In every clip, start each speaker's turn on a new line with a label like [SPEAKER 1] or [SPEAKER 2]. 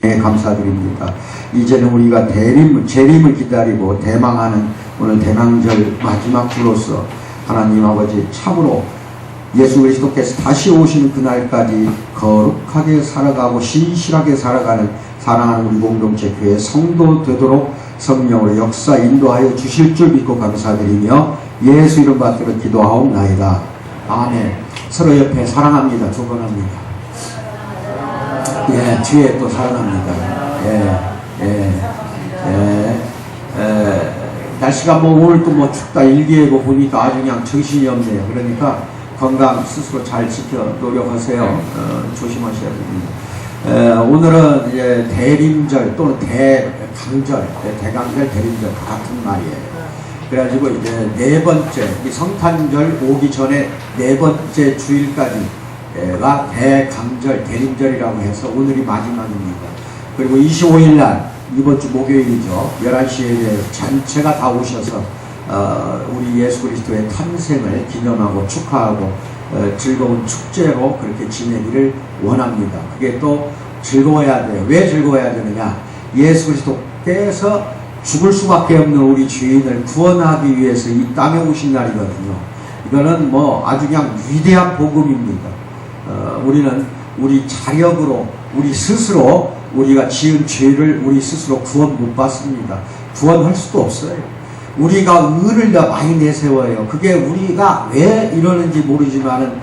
[SPEAKER 1] 네, 감사드립니다. 이제는 우리가 재림을 기다리고 대망하는 오늘 대망절 마지막 주로서 하나님 아버지 참으로 예수 그리스도께서 다시 오시는 그날까지 거룩하게 살아가고 신실하게 살아가는 사랑하는 우리 공동체 교회 성도 되도록 성령으로 역사 인도하여 주실 줄 믿고 감사드리며 예수 이름 받들어 기도하옵나이다. 아멘. 서로 옆에 사랑합니다. 축원합니다. 예, 뒤에 또 사랑합니다. 날씨가 오늘 또 춥다 일기예보 보니까 아주 그냥 정신이 없네요. 그러니까 건강 스스로 잘 지켜 노력하세요. 조심하셔야 됩니다. 오늘은 이제 대림절 또는 대강절, 대림절 같은 말이에요. 그래가지고 이제 네 번째, 성탄절 오기 전에 네 번째 주일까지가 대강절, 대림절이라고 해서 오늘이 마지막입니다. 그리고 25일날, 이번 주 목요일이죠. 11시에 전체가 다 오셔서 우리 예수 그리스도의 탄생을 기념하고 축하하고 즐거운 축제로 그렇게 지내기를 원합니다. 그게 또 즐거워야 돼요. 왜 즐거워야 되느냐? 예수 그리스도께서 죽을 수밖에 없는 우리 주인을 구원하기 위해서 이 땅에 오신 날이거든요. 이거는 아주 그냥 위대한 복음입니다. 우리는 우리 자력으로 우리 스스로 우리가 지은 죄를 우리 스스로 구원 못 받습니다. 구원할 수도 없어요. 우리가 의를 많이 내세워요. 그게 우리가 왜 이러는지 모르지만은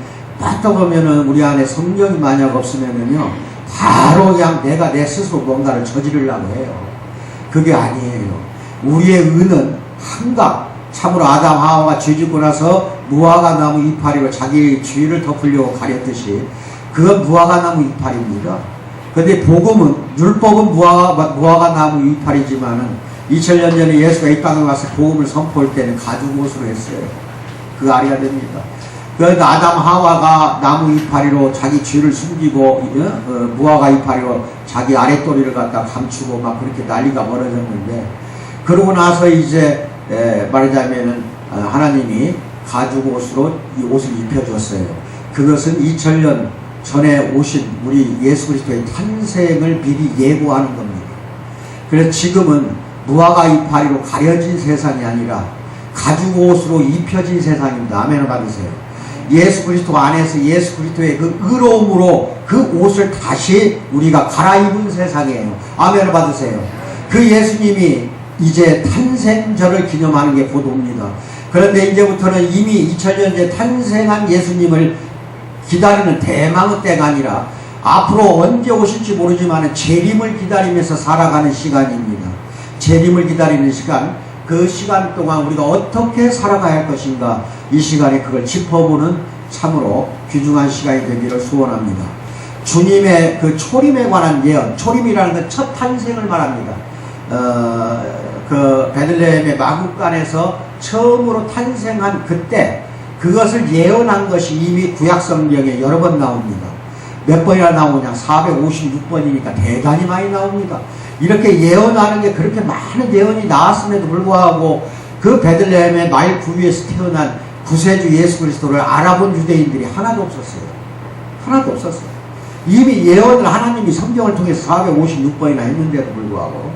[SPEAKER 1] 받다 보면은 우리 안에 성령이 만약 없으면은요 바로 그냥 내가 내 스스로 뭔가를 저지르려고 해요. 그게 아니에요. 우리의 의는 항상 참으로 아담 하와가 죄짓고 나서 무화과 나무 이파리로 자기 죄를 덮으려고 가렸듯이 그건 무화과 나무 이파리입니다. 근데 복음은, 율법은 무화과 나무 이파리지만은 2000년 전에 예수가 이 땅에 와서 복음을 선포할 때는 가죽옷으로 했어요. 그거 알아야 됩니다. 그러니까 아담 하와가 나무 이파리로 자기 죄를 숨기고 무화과 이파리로 자기 아랫도리를 갖다 감추고 막 그렇게 난리가 벌어졌는데, 그러고 나서 이제 말하자면은 하나님이 가죽옷으로 이 옷을 입혀줬어요. 그것은 2000년 전에 오신 우리 예수 그리스도의 탄생을 미리 예고하는 겁니다. 그래서 지금은 무화과 이파리로 가려진 세상이 아니라 가죽옷으로 입혀진 세상입니다. 아멘을 받으세요. 예수 그리스도 안에서 예수 그리스도의 그 의로움으로 그 옷을 다시 우리가 갈아입은 세상이에요. 아멘을 받으세요. 그 예수님이 이제 탄생절을 기념하는 게 곧 옵니다. 그런데 이제부터는 이미 2000년 전에 탄생한 예수님을 기다리는 대망의 때가 아니라 앞으로 언제 오실지 모르지만 재림을 기다리면서 살아가는 시간입니다. 재림을 기다리는 시간, 그 시간 동안 우리가 어떻게 살아가야 할 것인가, 이 시간에 그걸 짚어보는 참으로 귀중한 시간이 되기를 소원합니다. 주님의 그 초림에 관한 예언, 초림이라는 건 첫 탄생을 말합니다. 그 베들레헴의 마구간에서 처음으로 탄생한 그때 그것을 예언한 것이 이미 구약성경에 여러 번 나옵니다. 몇 번이나 나오냐? 456번이니까 대단히 많이 나옵니다. 이렇게 예언하는 게 그렇게 많은 예언이 나왔음에도 불구하고 그 베들레헴의 마일 구유에서 태어난 구세주 예수 그리스도를 알아본 유대인들이 하나도 없었어요. 하나도 없었어요. 이미 예언을 하나님이 성경을 통해서 456번이나 했는데도 불구하고,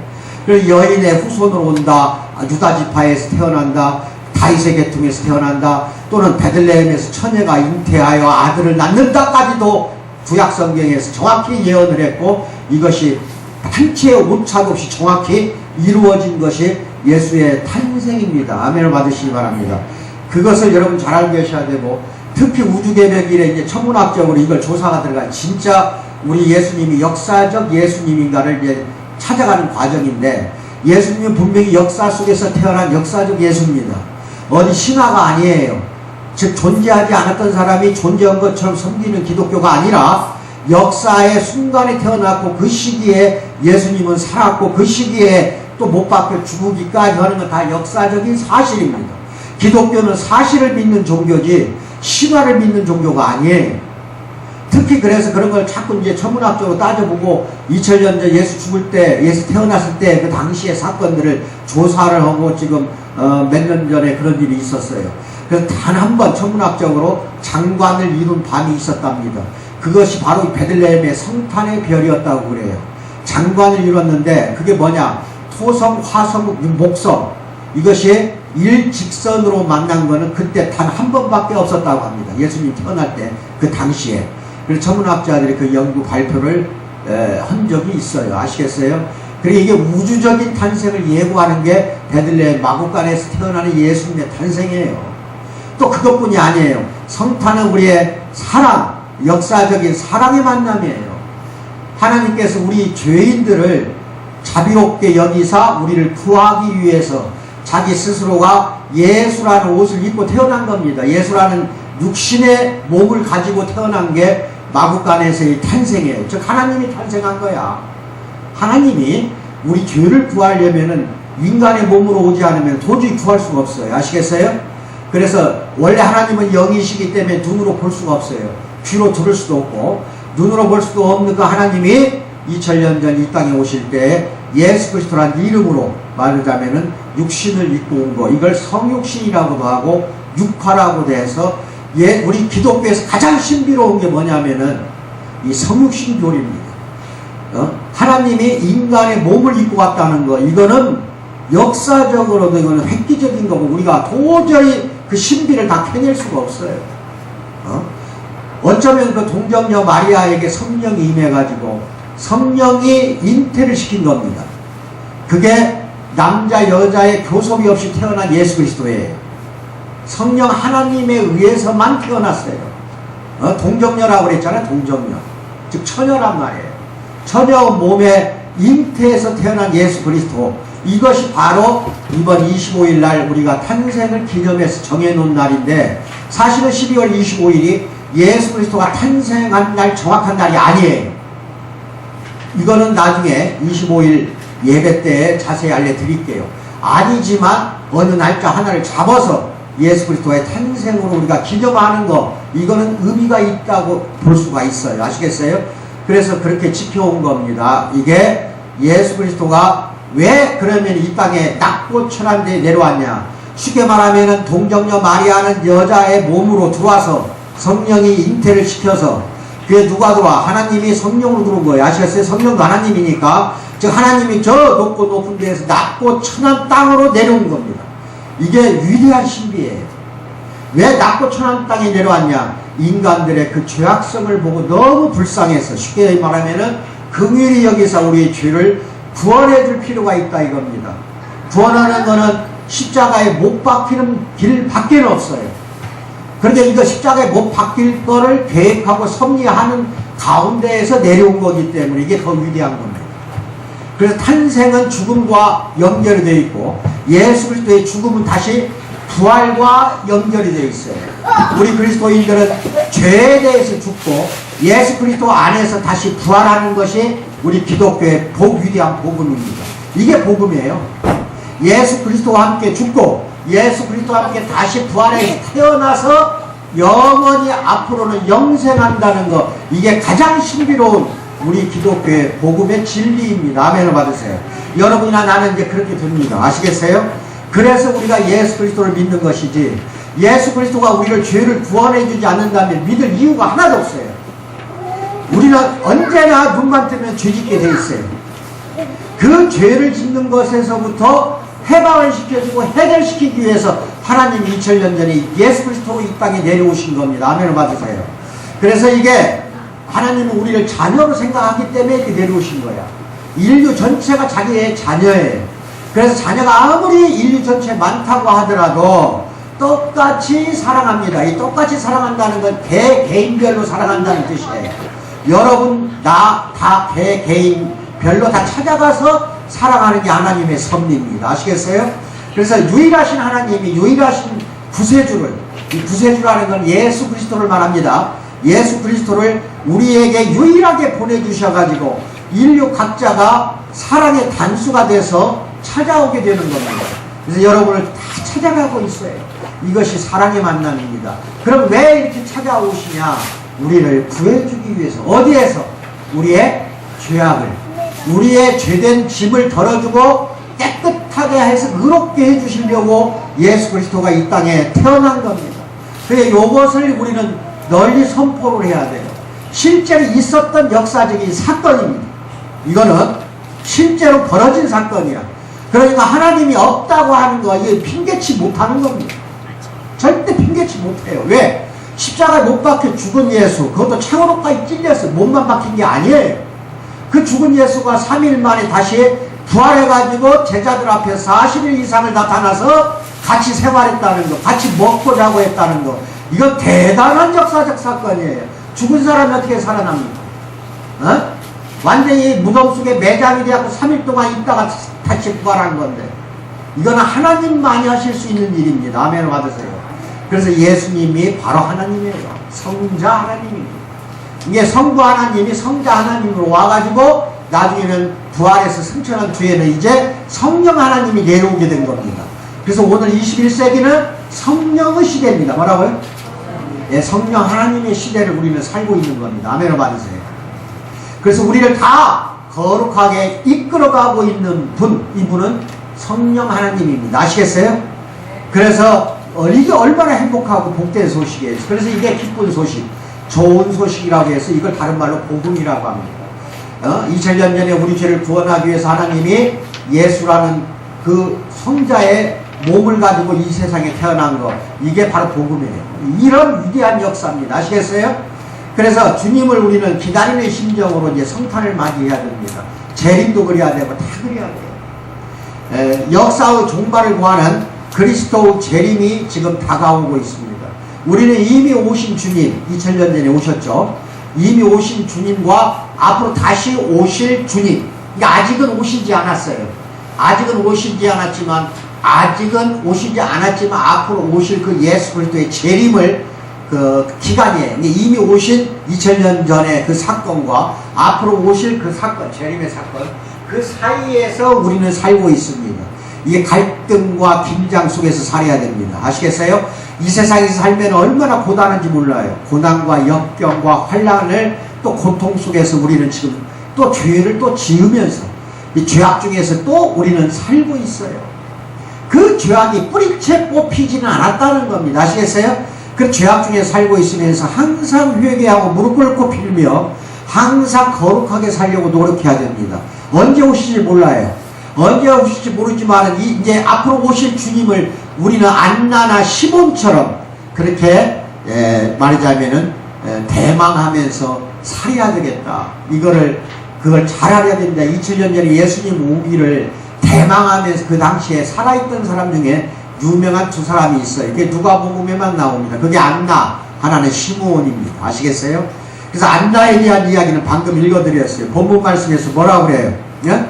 [SPEAKER 1] 그래서 여인의 후손으로 온다, 유다 지파에서 태어난다, 다윗의 계통에서 태어난다, 또는 베들레헴에서 처녀가 잉태하여 아들을 낳는다까지도 구약성경에서 정확히 예언을 했고, 이것이 한치의 오차도 없이 정확히 이루어진 것이 예수의 탄생입니다. 아멘을 받으시기 바랍니다. 그것을 여러분 잘 알고 계셔야 되고, 특히 우주개벽일에 이제 천문학적으로 이걸 조사가 들어간 진짜 우리 예수님이 역사적 예수님인가를 이제 찾아가는 과정인데, 예수님은 분명히 역사 속에서 태어난 역사적 예수입니다. 어디 신화가 아니에요. 즉 존재하지 않았던 사람이 존재한 것처럼 섬기는 기독교가 아니라 역사의 순간에 태어났고 그 시기에 예수님은 살았고 그 시기에 또 못 박혀 죽으기까지 하는 건 다 역사적인 사실입니다. 기독교는 사실을 믿는 종교지 신화를 믿는 종교가 아니에요. 특히 그래서 그런 걸 자꾸 이제 천문학적으로 따져보고 2000년 전 예수 죽을 때, 예수 태어났을 때 그 당시의 사건들을 조사를 하고 지금 몇 년 전에 그런 일이 있었어요. 그래서 단 한 번 천문학적으로 장관을 이룬 밤이 있었답니다. 그것이 바로 베들레헴의 성탄의 별이었다고 그래요. 장관을 이뤘는데 그게 뭐냐? 토성, 화성, 목성 이것이 일직선으로 만난 거는 그때 단 한 번밖에 없었다고 합니다. 예수님이 태어날 때 그 당시에. 그래서 천문학자들이 그 연구 발표를 한 적이 있어요. 아시겠어요? 그리고 이게 우주적인 탄생을 예고하는 게 베들레헴 마구간에서 태어나는 예수님의 탄생이에요. 또 그것뿐이 아니에요. 성탄은 우리의 사랑, 역사적인 사랑의 만남이에요. 하나님께서 우리 죄인들을 자비롭게 여기사 우리를 구하기 위해서 자기 스스로가 예수라는 옷을 입고 태어난 겁니다. 예수라는 육신의 몸을 가지고 태어난 게 마구간에서의 탄생이에요. 즉 하나님이 탄생한 거야. 하나님이 우리 죄를 구하려면은 인간의 몸으로 오지 않으면 도저히 구할 수가 없어요. 아시겠어요? 그래서 원래 하나님은 영이시기 때문에 눈으로 볼 수가 없어요. 귀로 들을 수도 없고 눈으로 볼 수도 없는 그 하나님이 2000년 전 이 땅에 오실 때 예수 그리스도라는 이름으로 말하자면은 육신을 입고 온 거, 이걸 성육신이라고도 하고 육화라고도 해서 우리 기독교에서 가장 신비로운 게 뭐냐면은 이 성육신 교리입니다. 하나님이 인간의 몸을 입고 왔다는 거, 이거는 역사적으로도 이거는 획기적인 거고 우리가 도저히 그 신비를 다 캐낼 수가 없어요. 어쩌면 그 동정녀 마리아에게 성령이 임해가지고 성령이 잉태를 시킨 겁니다. 그게 남자 여자의 교섭이 없이 태어난 예수 그리스도예요. 성령 하나님에 의해서만 태어났어요. 동정녀라고 그랬잖아요. 동정녀. 즉 처녀란 말이에요. 처녀 몸에 잉태에서 태어난 예수 그리스도, 이것이 바로 이번 25일 날 우리가 탄생을 기념해서 정해놓은 날인데, 사실은 12월 25일이 예수 그리스도가 탄생한 날 정확한 날이 아니에요. 이거는 나중에 25일 예배 때에 자세히 알려드릴게요. 아니지만 어느 날짜 하나를 잡아서 예수 그리스도의 탄생으로 우리가 기념하는 거, 이거는 의미가 있다고 볼 수가 있어요. 아시겠어요? 그래서 그렇게 지켜온 겁니다. 이게 예수 그리스도가 왜 그러면 이 땅에 낮고 천한 데에 내려왔냐? 쉽게 말하면은 동정녀 마리아는 여자의 몸으로 들어와서 성령이 잉태를 시켜서, 그게 누가 들어와? 하나님이 성령으로 들어온 거예요. 아시겠어요? 성령도 하나님이니까. 즉 하나님이 저 높고 높은 데에서 낮고 천한 땅으로 내려온 겁니다. 이게 위대한 신비예요. 왜 낮고 천한 땅에 내려왔냐? 인간들의 그 죄악성을 보고 너무 불쌍해서, 쉽게 말하면은 긍휼히 여기서 우리의 죄를 구원해 줄 필요가 있다 이겁니다. 구원하는 거는 십자가에 못 박히는 길밖에 없어요. 그런데 이거 십자가에 못 박힐 거를 계획하고 섭리하는 가운데에서 내려온 거기 때문에 이게 더 위대한 겁니다. 그래서 탄생은 죽음과 연결이 되어 있고 예수 그리스도의 죽음은 다시 부활과 연결이 되어 있어요. 우리 그리스도인들은 죄에 대해서 죽고 예수 그리스도 안에서 다시 부활하는 것이 우리 기독교의 위대한 복음입니다. 이게 복음이에요. 예수 그리스도와 함께 죽고 예수 그리스도와 함께 다시 부활해서 태어나서 영원히 앞으로는 영생한다는 것, 이게 가장 신비로운 우리 기독교의 복음의 진리입니다. 아멘을 받으세요. 여러분이나 나는 이제 그렇게 됩니다. 아시겠어요? 그래서 우리가 예수 그리스도를 믿는 것이지, 예수 그리스도가 우리를 죄를 구원해 주지 않는다면 믿을 이유가 하나도 없어요. 우리는 언제나 눈만 뜨면 죄짓게 돼 있어요. 그 죄를 짓는 것에서부터 해방을 시켜주고 해결시키기 위해서 하나님이 2000년 전에 예수 그리스도로 이 땅에 내려오신 겁니다. 아멘을 받으세요. 그래서 이게 하나님은 우리를 자녀로 생각하기 때문에 이렇게 내려오신 거야. 인류 전체가 자기의 자녀예요. 그래서 자녀가 아무리 인류 전체에 많다고 하더라도 똑같이 사랑합니다. 이 똑같이 사랑한다는 건 개개인별로 사랑한다는 뜻이에요. 여러분, 나 다 개개인별로 다 찾아가서 사랑하는 게 하나님의 섭리입니다. 아시겠어요? 그래서 유일하신 하나님이 유일하신 구세주를, 이 구세주라는 건 예수 그리스도를 말합니다. 예수 그리스도를 우리에게 유일하게 보내주셔가지고 인류 각자가 사랑의 단수가 돼서 찾아오게 되는 겁니다. 그래서 여러분을 다 찾아가고 있어요. 이것이 사랑의 만남입니다. 그럼 왜 이렇게 찾아오시냐? 우리를 구해주기 위해서. 어디에서? 우리의 죄악을, 우리의 죄된 짐을 덜어주고 깨끗하게 해서 의롭게 해주시려고 예수 그리스도가 이 땅에 태어난 겁니다. 그래서 이것을 우리는 널리 선포를 해야 돼요. 실제로 있었던 역사적인 사건입니다. 이거는 실제로 벌어진 사건이야. 그러니까 하나님이 없다고 하는 거 이게 핑계치 못하는 겁니다. 절대 핑계치 못해요. 왜? 십자가에 못 박혀 죽은 예수, 그것도 창으로까지 찔렸어요. 몸만 박힌 게 아니에요. 그 죽은 예수가 3일 만에 다시 부활해가지고 제자들 앞에 40일 이상을 나타나서 같이 생활했다는 거, 같이 먹고 자고 했다는 거, 이건 대단한 역사적 사건이에요. 죽은 사람이 어떻게 살아납니까? 어? 완전히 무덤 속에 매장이 되었고 3일 동안 있다가 다시 부활한 건데, 이거는 하나님만이 하실 수 있는 일입니다. 아멘을 받으세요. 그래서 예수님이 바로 하나님이에요. 성자 하나님입니다. 이게 성부 하나님이 성자 하나님으로 와가지고 나중에는 부활해서 승천한 뒤에는 이제 성령 하나님이 내려오게 된 겁니다. 그래서 오늘 21세기는 성령의 시대입니다. 뭐라고요? 예, 성령 하나님의 시대를 우리는 살고 있는 겁니다. 아멘을 받으세요. 그래서 우리를 다 거룩하게 이끌어가고 있는 분, 이분은 성령 하나님입니다. 아시겠어요? 그래서 이게 얼마나 행복하고 복된 소식이에요. 그래서 이게 기쁜 소식, 좋은 소식이라고 해서 이걸 다른 말로 복음이라고 합니다. 2000년 전에 우리 죄를 구원하기 위해서 하나님이 예수라는 그 성자의 몸을 가지고 이 세상에 태어난 거, 이게 바로 복음이에요. 이런 위대한 역사입니다. 아시겠어요? 그래서 주님을 우리는 기다리는 심정으로 이제 성탄을 맞이해야 됩니다. 재림도 그래야 되고 다 그래야 돼요. 역사의 종말을 구하는 그리스도의 재림이 지금 다가오고 있습니다. 우리는 이미 오신 주님, 2000년 전에 오셨죠. 이미 오신 주님과 앞으로 다시 오실 주님, 아직은 오시지 않았어요. 아직은 오시지 않았지만 앞으로 오실 그 예수 그리스도의 재림을 그 기간이에요. 이미 오신 2000년 전의 그 사건과 앞으로 오실 그 사건, 재림의 사건, 그 사이에서 우리는 살고 있습니다. 이게 갈등과 긴장 속에서 살아야 됩니다. 아시겠어요? 이 세상에서 살면 얼마나 고단한지 몰라요. 고난과 역경과 환난을 또 고통 속에서 우리는 지금 또 죄를 또 지으면서 이 죄악 중에서 또 우리는 살고 있어요. 그 죄악이 뿌리채 뽑히지는 않았다는 겁니다. 아시겠어요? 그 죄악 중에 살고 있으면서 항상 회개하고 무릎 꿇고 빌며 항상 거룩하게 살려고 노력해야 됩니다. 언제 오실지 몰라요. 언제 오실지 모르지만 이제 앞으로 오실 주님을 우리는 안나나 시몬처럼 그렇게 말하자면은 대망하면서 살아야 되겠다. 그걸 잘하려야 된다. 2000년 전에 예수님 오기를 대망하면서 그 당시에 살아있던 사람 중에 유명한 두 사람이 있어요. 그게 누가복음에만 나옵니다. 그게 안나, 하나는 시므온입니다. 아시겠어요? 그래서 안나에 대한 이야기는 방금 읽어드렸어요. 본문 말씀에서 뭐라고 그래요? 예?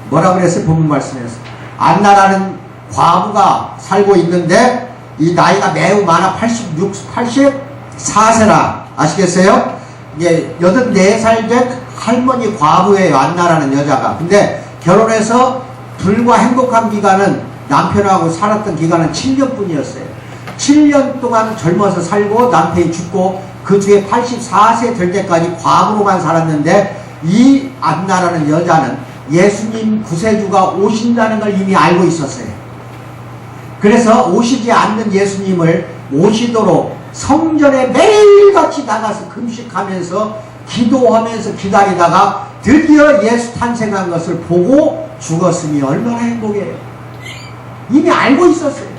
[SPEAKER 1] 뭐라고 그랬어요? 본문 말씀에서 안나라는 과부가 살고 있는데 이 나이가 매우 많아. 84세라. 아시겠어요? 이제 84살 된 할머니 과부예요. 안나라는 여자가. 근데 결혼해서 불과 행복한 기간은, 남편하고 살았던 기간은 7년뿐이었어요. 7년 동안 젊어서 살고 남편이 죽고 그 뒤에 84세 될 때까지 과부로만 살았는데, 이 안나라는 여자는 예수님 구세주가 오신다는 걸 이미 알고 있었어요. 그래서 오시지 않는 예수님을 오시도록 성전에 매일같이 나가서 금식하면서 기도하면서 기다리다가 드디어 예수 탄생한 것을 보고 죽었으니 얼마나 행복해요. 이미 알고 있었어요.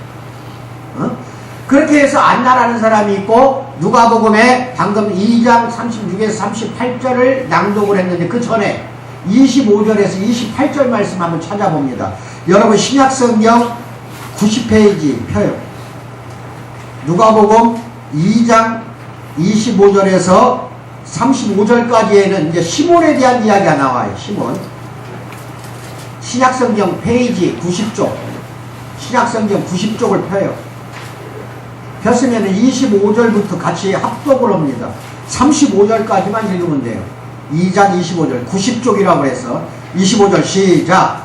[SPEAKER 1] 그렇게 해서 안나라는 사람이 있고, 누가복음에 방금 2장 36에서 38절을 낭독을 했는데 그 전에 25절에서 28절 말씀 한번 찾아봅니다. 여러분 신약성경 90페이지 펴요. 누가복음 2장 25절에서 35절까지에는 이제 시몬에 대한 이야기가 나와요. 시몬. 신약성경 페이지 90쪽. 신약성경 90쪽을 펴요. 폈으면 25절부터 같이 합독을 합니다. 35절까지만 읽으면 돼요. 2장 25절 90쪽이라고 해서 25절 시작.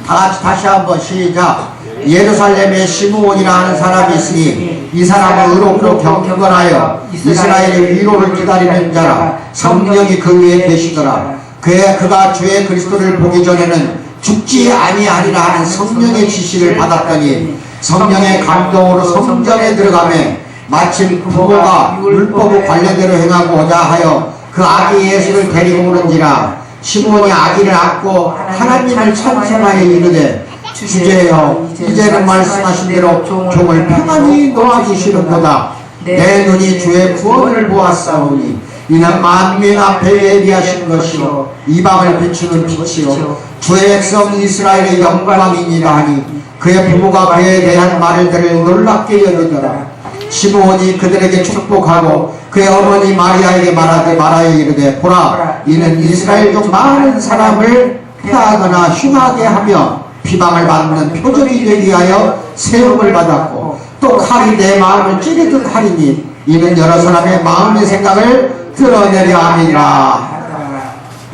[SPEAKER 1] 다같이 다시 한번 시작. 예루살렘에 시므온이라 하는 사람이 있으니 이 사람은 의롭고 경건하여 이스라엘의 위로를 기다리는 자라. 성령이 그 위에 계시더라. 그가 주의 그리스도를 보기 전에는 죽지 아니하리라 하는 성령의 지시를 받았더니 성령의 감동으로 성전에 들어가매 마침 부모가 율법의 관례대로 행하고자 하여 그 아기 예수를 데리고 오는지라. 시므온이 아기를 안고 하나님을 찬송하여 이르되 주제여 이제는 말씀하신 대로 종을 평안히 놓아주시는도다. 내 눈이 주의 구원을 보았사오니 이는 만민 앞에 예비하신 것이요 이방을 비추는 빛이요 주의 백성 이스라엘의 영광이니라 하니 그의 부모가 그에 대한 말들을 놀랍게 여기더라. 시므온이 그들에게 축복하고 그의 어머니 마리아에게 말하여 이르되 보라 이는 이스라엘 중 많은 사람을 패하거나 흉하게 하며 비방을 받는 표적이 되기 위하여 세움을 받았고 또 칼이 내 마음을 찌르듯 하리니 이는 여러 사람의 마음의 생각을 드러내려 함이라.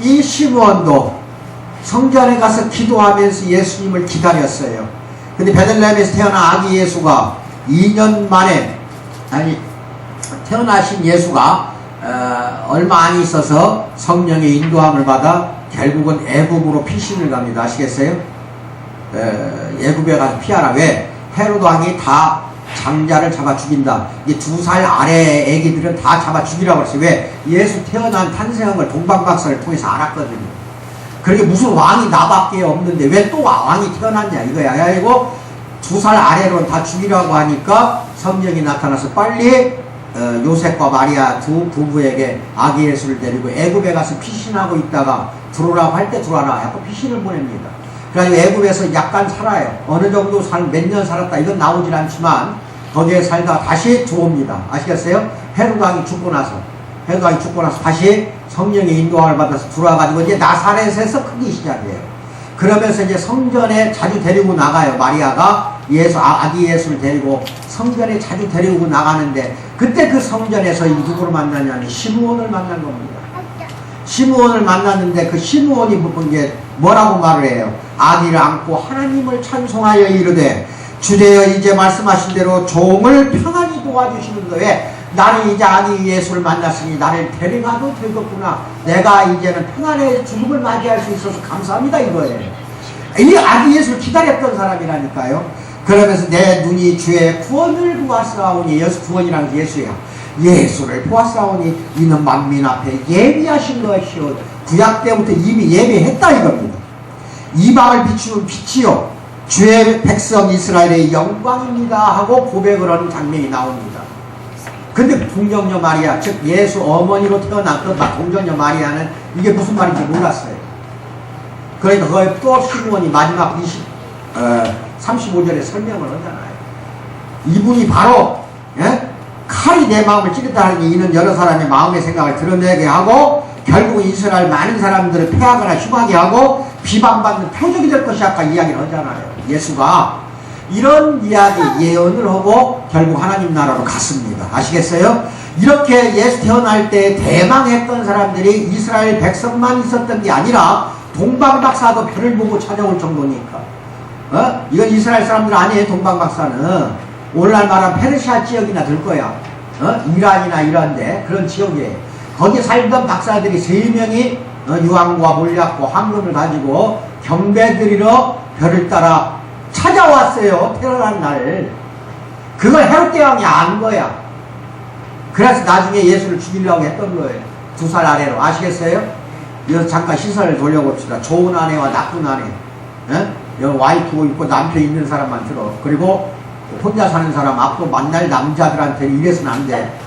[SPEAKER 1] 이 시므온도 성전에 가서 기도하면서 예수님을 기다렸어요. 근데 베들레헴에서 태어난 아기 예수가 2년 만에 태어나신 예수가 얼마 안 있어서 성령의 인도함을 받아 결국은 애굽으로 피신을 갑니다. 아시겠어요? 애굽에 가서 피하라. 왜? 헤로드 왕이 다 장자를 잡아 죽인다. 이게 2살 아래 애기들은 다 잡아 죽이라고 그랬어요. 왜? 예수 태어난 탄생한 걸 동방박사를 통해서 알았거든요. 그렇게 무슨 왕이 나밖에 없는데 왜 또 왕이 태어났냐 이거야. 이거 2살 아래로는 다 죽이라고 하니까 성령이 나타나서 빨리 요셉과 마리아 두 부부에게 아기 예수를 데리고 애굽에 가서 피신하고 있다가 들어오라고 할 때 들어와라. 약간 피신을 보냅니다. 그래가지고 애굽에서 약간 살아요. 어느 정도 몇 년 살았다. 이건 나오질 않지만 거기에 살다가 다시 들어옵니다. 아시겠어요? 헤로드 왕이 죽고 나서 다시 성령의 인도함을 받아서 들어와가지고 이제 나사렛에서 크기 시작해요. 그러면서 이제 성전에 자주 데리고 나가요. 마리아가 아기 예수를 데리고 성전에 자주 데리고 나가는데 그때 그 성전에서 누구를 만나냐면 시므온을 만난 겁니다. 시므온을 만났는데 그 시므온이 이제 뭐라고 말을 해요? 아기를 안고 하나님을 찬송하여 이르되 주제여 이제 말씀하신 대로 종을 평안히 도와주시는 거에 나는 이제 아기 예수를 만났으니 나를 데려가도 되겠구나. 내가 이제는 평안의 죽음을 맞이할 수 있어서 감사합니다 이거예요. 이 아기 예수를 기다렸던 사람이라니까요. 그러면서 내 눈이 주의 구원을 보았사오니 구원이란 예수야. 예수를 보았사오니 이는 만민 앞에 예비하신 것이요. 구약 때부터 이미 예비했다 이겁니다. 이방을 비추는 빛이요 주의 백성 이스라엘의 영광입니다 하고 고백을 하는 장면이 나옵니다. 근데 동정녀 마리아, 즉 예수 어머니로 태어난 그 동정녀 마리아는 이게 무슨 말인지 몰랐어요. 그러니까 그거에 또 시므온이 마지막 35절에 설명을 하잖아요. 이분이 바로 칼이 내 마음을 찌르다 하니 이는 여러 사람의 마음의 생각을 드러내게 하고 결국 이스라엘 많은 사람들을 패하거나 흉하게 하고 비방받는 표적이 될 것이 아까 이야기를 하잖아요. 예수가 이런 이야기 예언을 하고 결국 하나님 나라로 갔습니다. 아시겠어요? 이렇게 예수 태어날 때 대망했던 사람들이 이스라엘 백성만 있었던 게 아니라 동방박사도 별을 보고 찾아올 정도니까. 이건 이스라엘 사람들 아니에요. 동방박사는 오늘날 말하면 페르시아 지역이나 들 거야. 이란이나 이런데 그런 지역이에요. 거기 살던 박사들이 3명이 유황과 몰약과 황금을 가지고 경배드리러 별을 따라 찾아왔어요. 태어난 날. 그걸 헤롯 왕이 안 거야. 그래서 나중에 예수를 죽이려고 했던 거예요. 2살 아래로. 아시겠어요? 여기서 잠깐 시선을 돌려봅시다. 좋은 아내와 나쁜 아내. 여기 와이프 있고 남편 있는 사람만 들어. 그리고 혼자 사는 사람 앞으로 만날 남자들한테 이래서는 안 돼.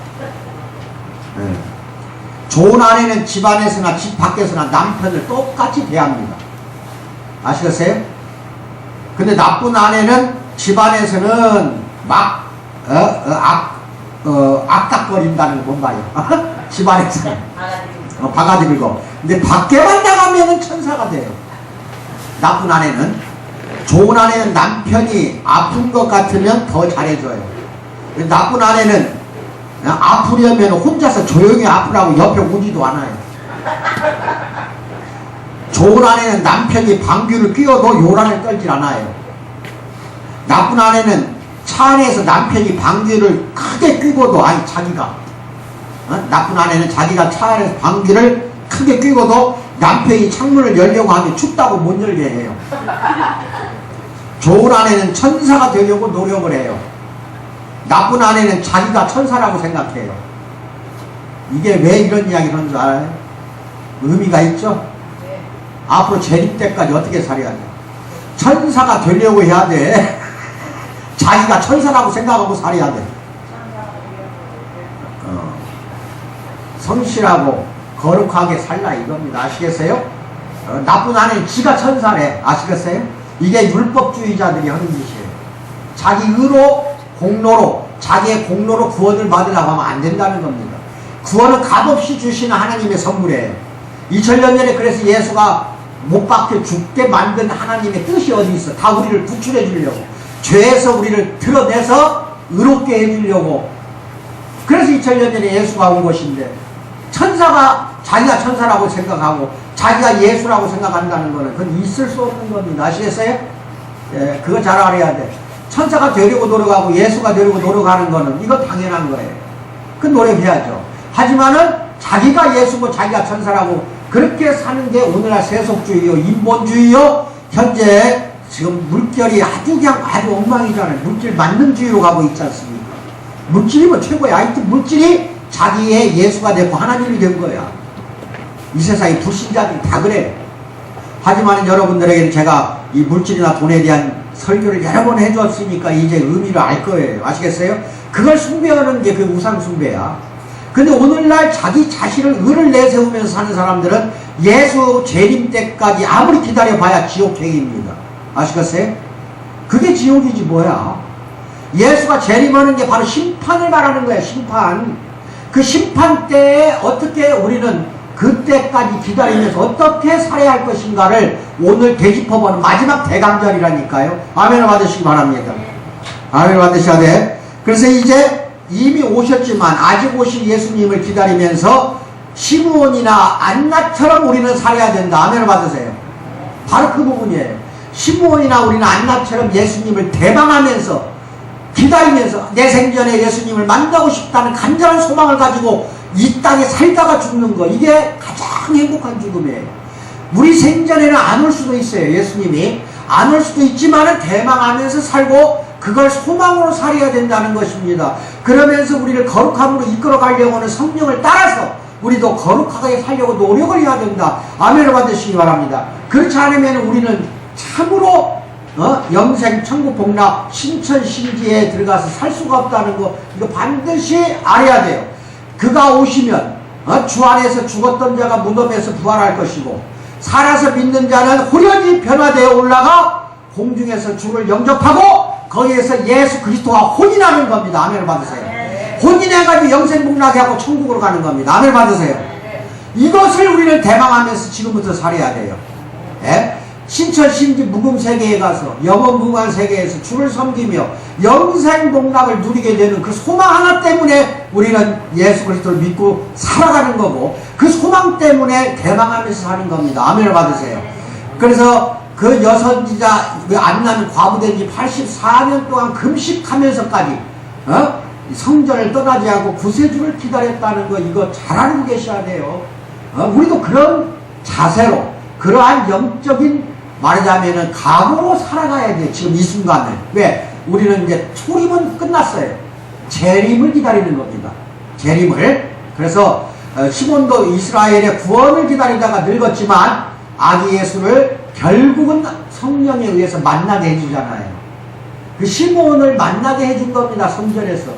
[SPEAKER 1] 좋은 아내는 집 안에서나 집 밖에서나 남편을 똑같이 대합니다. 아시겠어요? 근데 나쁜 아내는 집 안에서는 막 악닥거린다는 건 말이에요. 집 안에서는 바가지 긁어. 근데 밖에만 나가면은 천사가 돼요. 나쁜 아내는. 좋은 아내는 남편이 아픈 것 같으면 더 잘해줘요. 나쁜 아내는 아프려면 혼자서 조용히 아프라고 옆에 오지도 않아요. 좋은 아내는 남편이 방귀를 뀌어도 요란을 떨질 않아요. 나쁜 아내는 차 안에서 남편이 방귀를 크게 뀌고도 자기가 나쁜 아내는 자기가 차 안에서 방귀를 크게 뀌고도 남편이 창문을 열려고 하면 춥다고 못 열게 해요. 좋은 아내는 천사가 되려고 노력을 해요. 나쁜 아내는 자기가 천사라고 생각해요. 이게 왜 이런 이야기를 하는 줄 알아요? 의미가 있죠? 앞으로 재림 때까지 어떻게 살아야 돼? 천사가 되려고 해야 돼. 자기가 천사라고 생각하고 살아야 돼. 성실하고 거룩하게 살라 이겁니다. 아시겠어요? 나쁜 아내는 지가 천사래. 아시겠어요? 이게 율법주의자들이 하는 짓이에요. 자기 의로 공로로 자기의 공로로 구원을 받으려고 하면 안 된다는 겁니다. 구원은 값없이 주시는 하나님의 선물이에요. 2000년 전에 그래서 예수가 못 박혀 죽게 만든 하나님의 뜻이 어디 있어? 다 우리를 구출해 주려고, 죄에서 우리를 드러내서 의롭게 해주려고. 그래서 2000년 전에 예수가 온 것인데, 천사가 자기가 천사라고 생각하고 자기가 예수라고 생각한다는 거는 그건 있을 수 없는 겁니다. 아시겠어요? 예, 그거 잘 알아야 돼. 천사가 되려고 노력하고 예수가 되려고 노력하는 거는 이거 당연한 거예요. 그 노력해야죠. 하지만은 자기가 예수고 자기가 천사라고 그렇게 사는 게 오늘날 세속주의요, 인본주의요. 현재 지금 물결이 아주 엉망이잖아요. 물질 만능주의로 가고 있지 않습니까? 물질이면 최고야. 하여튼 물질이 자기의 예수가 되고 하나님이 된 거야. 이 세상에 불신자들이 다 그래. 하지만 여러분들에게는 제가 이 물질이나 돈에 대한 설교를 여러 번 해줬으니까 이제 의미를 알 거예요. 아시겠어요? 그걸 숭배하는 게 그 우상 숭배야. 근데 오늘날 자기 자신을 의를 내세우면서 사는 사람들은 예수 재림 때까지 아무리 기다려봐야 지옥행입니다. 아시겠어요? 그게 지옥이지 뭐야. 예수가 재림하는 게 바로 심판을 말하는 거야. 심판. 그 심판 때에 어떻게 우리는 그때까지 기다리면서 어떻게 살아야 할 것인가를 오늘 되짚어보는 마지막 대강절이라니까요. 아멘을 받으시기 바랍니다. 아멘을 받으셔야 돼. 그래서 이제 이미 오셨지만 아직 오실 예수님을 기다리면서 시므온이나 안나처럼 우리는 살아야 된다. 아멘을 받으세요. 바로 그 부분이에요. 시므온이나 우리는 안나처럼 예수님을 대방하면서 기다리면서 내 생전에 예수님을 만나고 싶다는 간절한 소망을 가지고 이 땅에 살다가 죽는 거, 이게 가장 행복한 죽음이에요. 우리 생전에는 안 올 수도 있어요. 예수님이 안 올 수도 있지만은 대망하면서 살고 그걸 소망으로 살아야 된다는 것입니다. 그러면서 우리를 거룩함으로 이끌어 가려고 하는 성령을 따라서 우리도 거룩하게 살려고 노력을 해야 된다. 아멘을 받으시기 바랍니다. 그렇지 않으면 우리는 참으로 영생, 천국, 복락, 신천, 신지에 들어가서 살 수가 없다는 거, 이거 반드시 알아야 돼요. 그가 오시면 주 안에서 죽었던 자가 무덤에서 부활할 것이고, 살아서 믿는 자는 호련히 변화되어 올라가 공중에서 주를 영접하고 거기에서 예수 그리스도와 혼인하는 겁니다. 아멘을 받으세요. 혼인해가지고 영생, 복락에 하고 천국으로 가는 겁니다. 아멘을 받으세요. 이것을 우리는 대망하면서 지금부터 살아야 돼요. 예? 신천, 신지, 무궁 세계에 가서 영원 무궁한 세계에서 주를 섬기며 영생 복락을 누리게 되는 그 소망 하나 때문에 우리는 예수 그리스도를 믿고 살아가는 거고, 그 소망 때문에 대망하면서 사는 겁니다. 아멘을 받으세요. 그래서 그 여선지자 안나는 과부된 지 84년 동안 금식하면서까지 성전을 떠나지 않고 구세주를 기다렸다는 거, 이거 잘 알고 계셔야 돼요. 우리도 그런 자세로, 그러한 영적인, 말하자면은 각오로 살아가야 돼. 지금 이 순간을. 왜? 우리는 이제 초림은 끝났어요. 재림을 기다리는 겁니다. 재림을. 그래서 시몬도 이스라엘의 구원을 기다리다가 늙었지만 아기 예수를 결국은 성령에 의해서 만나게 해주잖아요. 그 시몬을 만나게 해준 겁니다. 성전에서.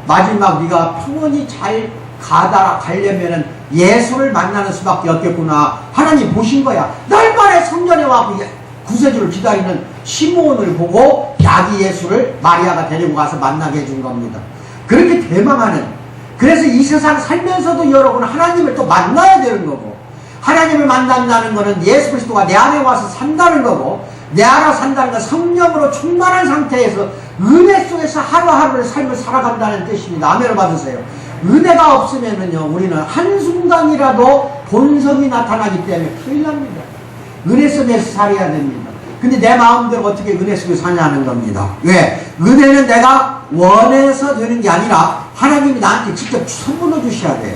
[SPEAKER 1] 마지막 네가 평온히 잘 가려면은 예수를 만나는 수밖에 없겠구나. 하나님 보신 거야. 날만에 성전에 와서 구세주를 기다리는 시므온을 보고 아기 예수를 마리아가 데리고 가서 만나게 해준 겁니다. 그렇게 대망하는, 그래서 이 세상 살면서도 여러분 하나님을 또 만나야 되는 거고, 하나님을 만난다는 것은 예수 그리스도가 내 안에 와서 산다는 거고, 내 안에 산다는 건 성령으로 충만한 상태에서 은혜 속에서 하루하루를 삶을 살아간다는 뜻입니다. 아멘을 받으세요. 은혜가 없으면은요, 우리는 한순간이라도 본성이 나타나기 때문에 큰일 납니다. 은혜 속에서 살아야 됩니다. 근데 내 마음대로 어떻게 은혜 속에 사냐는 겁니다. 왜? 은혜는 내가 원해서 되는 게 아니라 하나님이 나한테 직접 선물로 주셔야 돼요.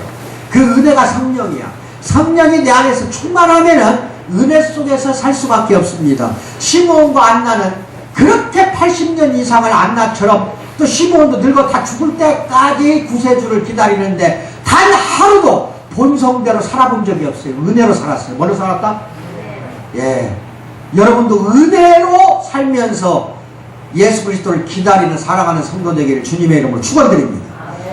[SPEAKER 1] 그 은혜가 성령이야. 성령이 내 안에서 충만하면은 은혜 속에서 살 수밖에 없습니다. 시므온과 안나는 그렇게 80년 이상을 안나처럼, 또 시므온도 늙어 다 죽을 때까지 구세주를 기다리는데 단 하루도 본성대로 살아본 적이 없어요. 은혜로 살았어요. 뭘로 살았다? 예, 여러분도 은혜로 살면서 예수 그리스도를 기다리는 사랑하는 성도 되기를 주님의 이름으로 축원드립니다.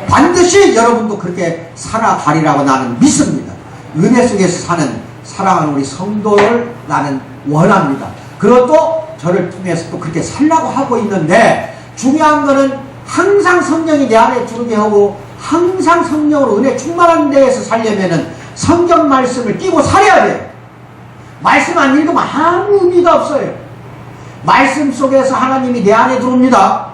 [SPEAKER 1] 반드시 여러분도 그렇게 살아가리라고 나는 믿습니다. 은혜 속에서 사는 사랑하는 우리 성도를 나는 원합니다. 그것도 저를 통해서 또 그렇게 살라고 하고 있는데, 중요한 거는 항상 성령이 내 안에 주르게 하고 항상 성령으로 은혜 충만한 데에서 살려면은 성경 말씀을 끼고 살아야 돼요. 말씀 안 읽으면 아무 의미가 없어요. 말씀 속에서 하나님이 내 안에 들어옵니다.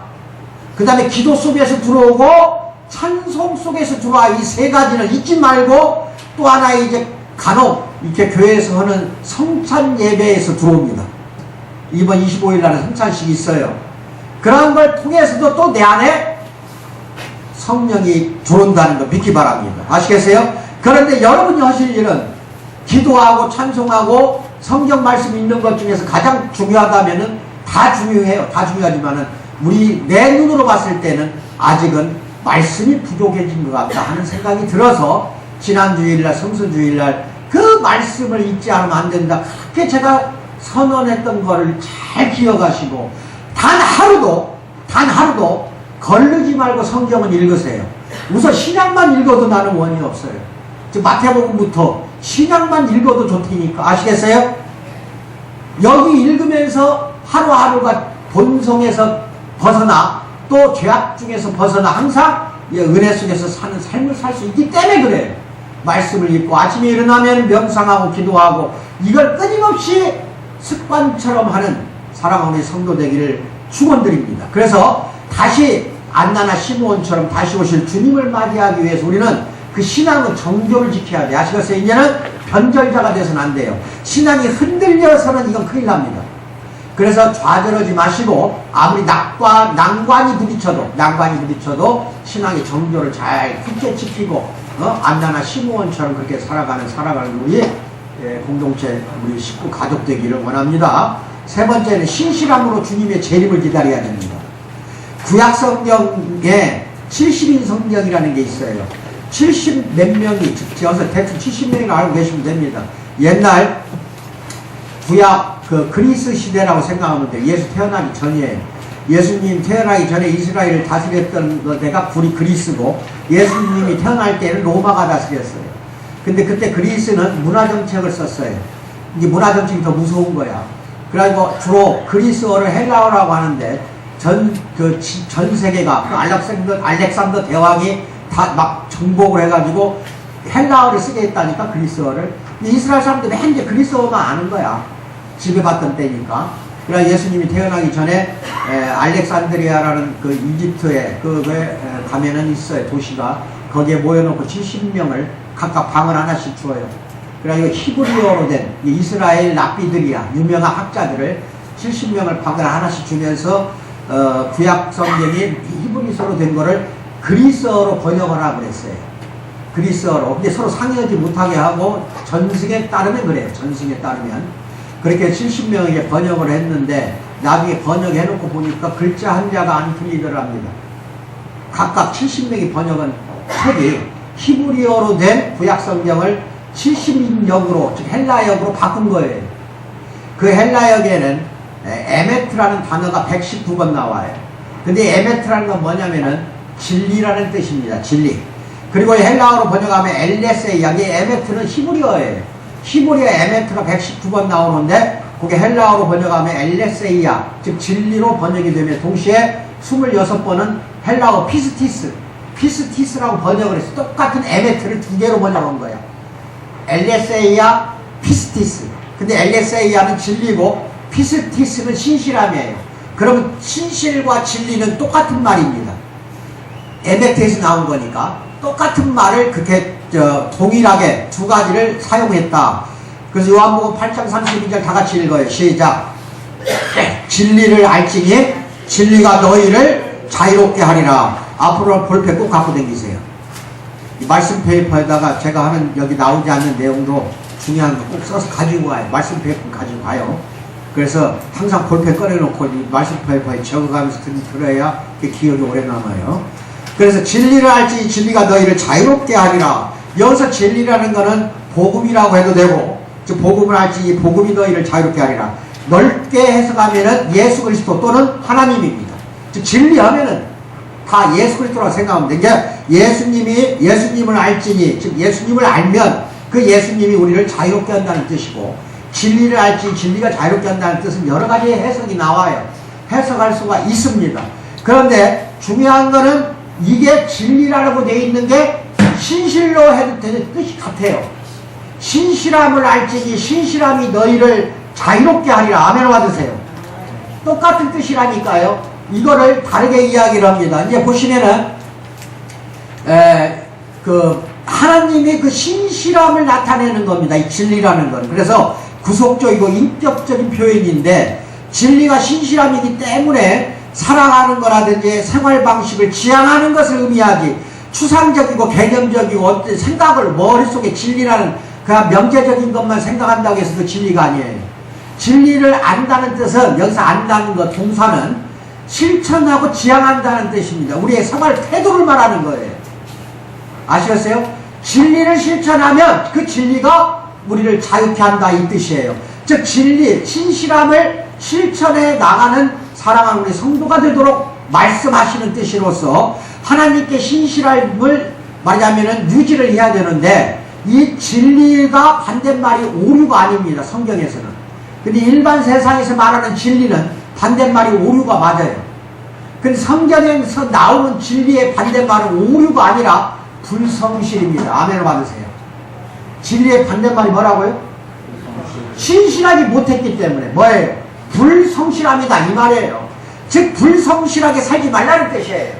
[SPEAKER 1] 그 다음에 기도 속에서 들어오고 찬송 속에서 들어와. 이 세 가지는 잊지 말고, 또 하나 이제 간혹 이렇게 교회에서 하는 성찬 예배에서 들어옵니다. 이번 25일 날에 성찬식이 있어요. 그런 걸 통해서도 또 내 안에 성령이 들어온다는 거 믿기 바랍니다. 아시겠어요? 그런데 여러분이 하실 일은 기도하고 찬송하고 성경 말씀 읽는 것 중에서 가장 중요하다면은, 다 중요해요. 다 중요하지만은 우리 내 눈으로 봤을 때는 아직은 말씀이 부족해진 것 같다 하는 생각이 들어서, 지난 주일날 성수주일날 그 말씀을 읽지 않으면 안 된다, 그렇게 제가 선언했던 거를 잘 기억하시고, 단 하루도 거르지 말고 성경은 읽으세요. 우선 신약만 읽어도 나는 원이 없어요. 즉 마태복음부터 신약만 읽어도 좋다니까. 아시겠어요? 여기 읽으면서 하루하루가 본성에서 벗어나, 또 죄악 중에서 벗어나 항상 은혜 속에서 사는 삶을 살 수 있기 때문에 그래요. 말씀을 읽고 아침에 일어나면 명상하고 기도하고, 이걸 끊임없이 습관처럼 하는 사랑하는 우리 성도 되기를 축원드립니다. 그래서 다시 안나나 시므온처럼 다시 오실 주님을 맞이하기 위해서 우리는 그 신앙의 정조를 지켜야 돼. 아시겠어요? 이제는 변절자가 돼서는 안 돼요. 신앙이 흔들려서는 이건 큰일 납니다. 그래서 좌절하지 마시고, 아무리 난관이 부딪혀도 신앙의 정조를 잘 굳게 지키고, 안나나 시므온처럼 그렇게 살아가는 우리 공동체, 우리 식구 가족 되기를 원합니다. 세 번째는 신실함으로 주님의 재림을 기다려야 됩니다. 구약 성경에 70인 성경이라는 게 있어요. 70 몇 명이, 지어서 대충 70명이라고 알고 계시면 됩니다. 옛날 구약 그리스 시대라고 생각하면 돼요. 예수 태어나기 전이에요. 예수님 태어나기 전에 이스라엘을 다스렸던 데가 그리스고, 예수님이 태어날 때는 로마가 다스렸어요. 근데 그때 그리스는 문화정책을 썼어요. 이게 문화정책이 더 무서운 거야. 그래가지고 주로 그리스어를 헬라어라고 하는데, 전 세계가 알렉산더 대왕이 다 막 정복을 해가지고 헬라어를 쓰게 했다니까, 그리스어를. 이스라엘 사람들이 맨 이제 그리스어만 아는 거야. 지배받던 때니까. 그래서 예수님이 태어나기 전에 알렉산드리아라는 그 이집트에 가면은 있어요. 도시가. 거기에 모여놓고 70명을 각각 방을 하나씩 주어요. 그래서 히브리어로 된 이스라엘 랍비들이야, 유명한 학자들을 70명을 방을 하나씩 주면서 구약 성경이 히브리서로 된 거를 그리스어로 번역을 하라고 그랬어요. 그리스어로. 근데 서로 상의하지 못하게 하고, 전승에 따르면 그래요. 전승에 따르면. 그렇게 70명에게 번역을 했는데, 나중에 번역해놓고 보니까 글자 한자가 안 틀리더랍니다. 각각 70명이 번역한 책이 히브리어로 된 구약 성경을 70인역으로, 즉 헬라역으로 바꾼 거예요. 그 헬라역에는 에메트라는 단어가 119번 나와요. 근데 에메트라는 건 뭐냐면은 진리라는 뜻입니다. 진리. 그리고 헬라어로 번역하면 엘레세이야. 이 에메트는 히브리어예요. 히브리어 에메트가 119번 나오는데, 그게 헬라어로 번역하면 엘레세이야, 즉 진리로 번역이 되면 동시에 26번은 헬라어 피스티스라고 번역을 했어. 똑같은 에메트를 두 개로 번역한 거야. 엘레세이야, 피스티스. 근데 엘레세이야는 진리고 피스티스는 신실함이에요. 그러면 신실과 진리는 똑같은 말입니다. 에메트에서 나온 거니까 똑같은 말을 그렇게 동일하게 두 가지를 사용했다. 그래서 요한복음 8장 32절 다 같이 읽어요. 시작. 진리를 알지니 진리가 너희를 자유롭게 하리라. 앞으로 볼펜 꼭 갖고 다니세요. 이 말씀 페이퍼에다가 제가 하는 여기 나오지 않는 내용도 중요한 거 꼭 써서 가지고 와요. 말씀 페이퍼 가지고 가요. 그래서 항상 볼펜 꺼내놓고 이 말씀 페이퍼에 적어가면서 들어야 기억이 오래 남아요. 그래서 진리를 알지 진리가 너희를 자유롭게 하리라. 여기서 진리라는 거는 복음이라고 해도 되고, 즉 복음을 알지니 복음이 너희를 자유롭게 하리라. 넓게 해석하면은 예수 그리스도 또는 하나님입니다. 즉 진리하면은 다 예수 그리스도라고 생각하면 돼. 이제 예수님을 알지니, 즉 예수님을 알면 그 예수님이 우리를 자유롭게 한다는 뜻이고, 진리를 알지니 진리가 자유롭게 한다는 뜻은 여러 가지의 해석이 나와요. 해석할 수가 있습니다. 그런데 중요한 거는 이게 진리라고 되어 있는 게 신실로 해도 되는 뜻이 같아요. 신실함을 알지니 신실함이 너희를 자유롭게 하리라. 아멘 받으세요. 똑같은 뜻이라니까요. 이거를 다르게 이야기를 합니다. 이제 보시면은 하나님의 그 신실함을 나타내는 겁니다. 이 진리라는 건. 그래서 구속적이고 인격적인 표현인데, 진리가 신실함이기 때문에 살아가는 거라든지 생활 방식을 지향하는 것을 의미하지, 추상적이고 개념적이고 어떤 생각을 머릿속에 진리라는 그냥 명제적인 것만 생각한다고 해서 그 진리가 아니에요. 진리를 안다는 뜻은, 여기서 안다는 것 동사는 실천하고 지향한다는 뜻입니다. 우리의 생활 태도를 말하는 거예요. 아시겠어요? 진리를 실천하면 그 진리가 우리를 자유케 한다, 이 뜻이에요. 즉 진리, 신실함을 실천해 나가는 사랑하는 우리 성도가 되도록 말씀하시는 뜻으로서 하나님께 신실함을 말하자면 유지를 해야 되는데, 이 진리가 반대말이 오류가 아닙니다. 성경에서는. 근데 일반 세상에서 말하는 진리는 반대말이 오류가 맞아요. 근데 성경에서 나오는 진리의 반대말은 오류가 아니라 불성실입니다. 아멘을 받으세요. 진리의 반대말이 뭐라고요? 신실하지 못했기 때문에 뭐예요? 불성실합니다, 이 말이에요. 즉 불성실하게 살지 말라는 뜻이에요.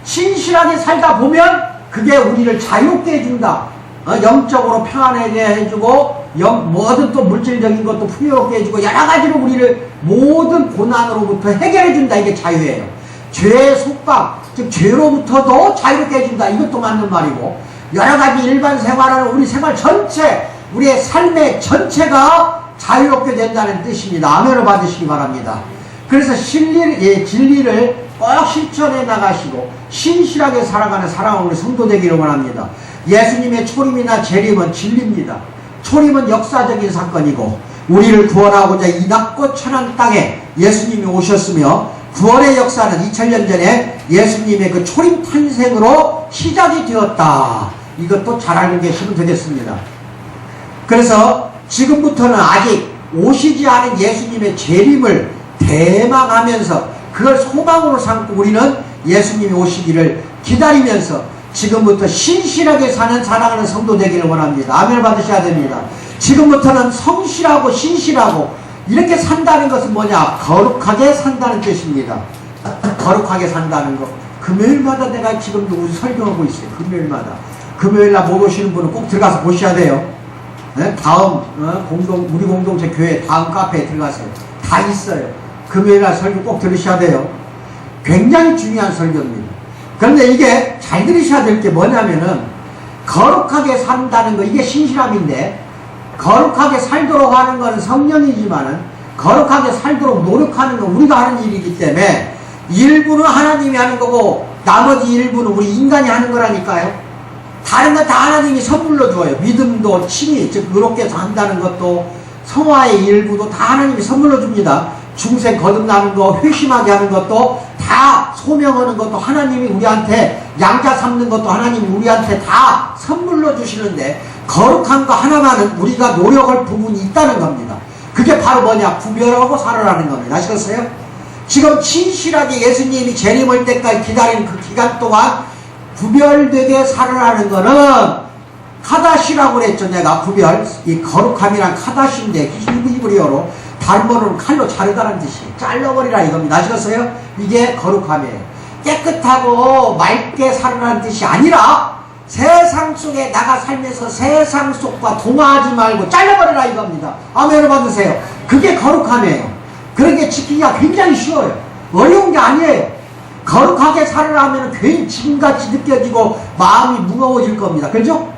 [SPEAKER 1] 신실하게 살다 보면 그게 우리를 자유롭게 해준다. 영적으로 평안하게 해주고, 뭐든 또 물질적인 것도 풍요롭게 해주고, 여러 가지로 우리를 모든 고난으로부터 해결해준다. 이게 자유예요. 죄의 속박, 즉 죄로부터도 자유롭게 해준다. 이것도 맞는 말이고, 여러 가지 일반 생활하는 우리 생활 전체, 우리의 삶의 전체가 자유롭게 된다는 뜻입니다. 아멘을 받으시기 바랍니다. 그래서 진리를 꼭 실천해 나가시고 신실하게 살아가는 사랑하는 우리 성도 되기를 원합니다. 예수님의 초림이나 재림은 진리입니다. 초림은 역사적인 사건이고, 우리를 구원하고자 이 낮고 천한 땅에 예수님이 오셨으며, 구원의 역사는 2000년 전에 예수님의 그 초림 탄생으로 시작이 되었다. 이것도 잘 알고 계시면 되겠습니다. 그래서 지금부터는 아직 오시지 않은 예수님의 재림을 대망하면서 그걸 소망으로 삼고 우리는 예수님이 오시기를 기다리면서 지금부터 신실하게 사는 사랑하는 성도 되기를 원합니다. 아멘을 받으셔야 됩니다. 지금부터는 성실하고 신실하고 이렇게 산다는 것은 뭐냐? 거룩하게 산다는 뜻입니다. 거룩하게 산다는 것. 금요일마다 내가 지금도 설교하고 있어요. 금요일마다. 금요일날 못 오시는 분은 꼭 들어가서 보셔야 돼요. 네? 다음 우리 공동체 교회 다음 카페에 들어가세요. 다 있어요. 금요일날 설교 꼭 들으셔야 돼요. 굉장히 중요한 설교입니다. 그런데 이게 잘 들으셔야 될 게 뭐냐면은, 거룩하게 산다는 거, 이게 신실함인데, 거룩하게 살도록 하는 것은 성령이지만은 거룩하게 살도록 노력하는 건 우리가 하는 일이기 때문에 일부는 하나님이 하는 거고 나머지 일부는 우리 인간이 하는 거라니까요. 다른 건 다 하나님이 선물로 줘요. 믿음도, 칭의, 즉 그렇게 해서 한다는 것도, 성화의 일부도 다 하나님이 선물로 줍니다. 중생 거듭나는 거, 회심하게 하는 것도, 다 소명하는 것도 하나님이 우리한테, 양자 삼는 것도 하나님이 우리한테 다 선물로 주시는데, 거룩한 거 하나만은 우리가 노력할 부분이 있다는 겁니다. 그게 바로 뭐냐? 구별하고 살아라는 겁니다. 아시겠어요? 지금 신실하게 예수님이 재림할 때까지 기다리는 그 기간 동안 구별되게 살아라는 거는 카다시라고 그랬죠. 내가 구별, 이 거룩함이란 카다시인데 히브리어로 다른 번호는 칼로 자르다는 뜻이 잘라버리라 이겁니다. 아시겠어요? 이게 거룩함이에요. 깨끗하고 맑게 살아라는 뜻이 아니라 세상 속에 나가 살면서 세상 속과 동화하지 말고 잘라버리라 이겁니다. 아멘을 받으세요. 그게 거룩함이에요. 그런 게 지키기가 굉장히 쉬워요. 어려운 게 아니에요. 거룩하게 살아라면 괜히 짐같이 느껴지고 마음이 무거워질 겁니다. 그렇죠?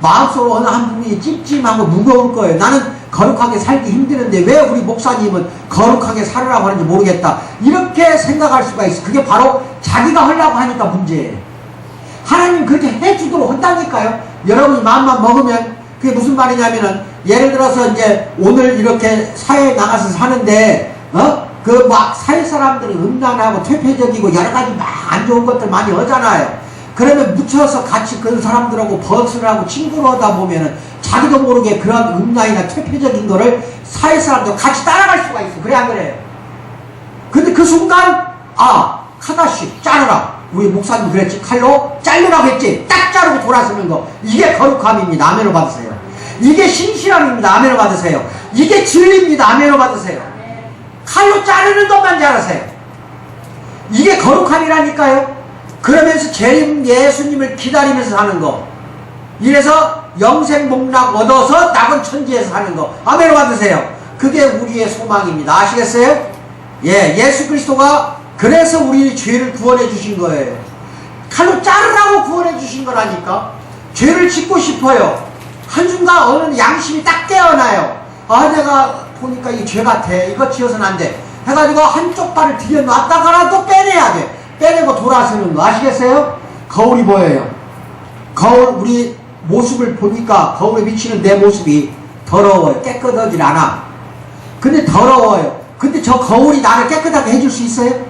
[SPEAKER 1] 마음속으로 어느 한 부분이 찜찜하고 무거울 거예요. 나는 거룩하게 살기 힘드는데 왜 우리 목사님은 거룩하게 살으라고 하는지 모르겠다. 이렇게 생각할 수가 있어. 그게 바로 자기가 하려고 하니까 문제예요. 하나님 그렇게 해주도록 한다니까요. 여러분이 마음만 먹으면 그게 무슨 말이냐면은 예를 들어서 이제 오늘 이렇게 사회에 나가서 사는데, 그 막 사회 사람들이 음란하고 퇴폐적이고 여러 가지 막 안 좋은 것들 많이 하잖아요. 그러면 묻혀서 같이 그런 사람들하고 버스를 하고 친구를 하다 보면은 자기도 모르게 그런 음란이나 퇴폐적인 거를 사회 사람들과 같이 따라갈 수가 있어. 그래, 안 그래요? 근데 그 순간, 카다시, 자르라. 우리 목사님 그랬지. 칼로 자르라고 했지. 딱 자르고 돌아서는 거. 이게 거룩함입니다. 아멘을 받으세요. 이게 신실함입니다. 아멘을 받으세요. 이게 진리입니다. 아멘을 받으세요. 칼로 자르는 것만 잘하세요. 이게 거룩함이라니까요. 그러면서 예수님을 기다리면서 사는 거. 이래서 영생복락 얻어서 낙원 천지에서 사는 거. 아멘을 받으세요. 그게 우리의 소망입니다. 아시겠어요? 예, 예수 그리스도가 그래서 우리 죄를 구원해 주신 거예요. 칼로 자르라고 구원해 주신 거라니까. 죄를 짓고 싶어요. 한순간 어느 양심이 딱 깨어나요. 내가 보니까 이 죄 같아. 이거 지어서는 안 돼. 해가지고 한쪽 발을 들여놨다가라도 빼내야 돼. 빼내고 돌아서는 거. 아시겠어요? 거울이 보여요. 거울, 우리 모습을 보니까 거울에 비치는 내 모습이 더러워요. 깨끗하질 않아. 근데 더러워요. 근데 저 거울이 나를 깨끗하게 해줄 수 있어요?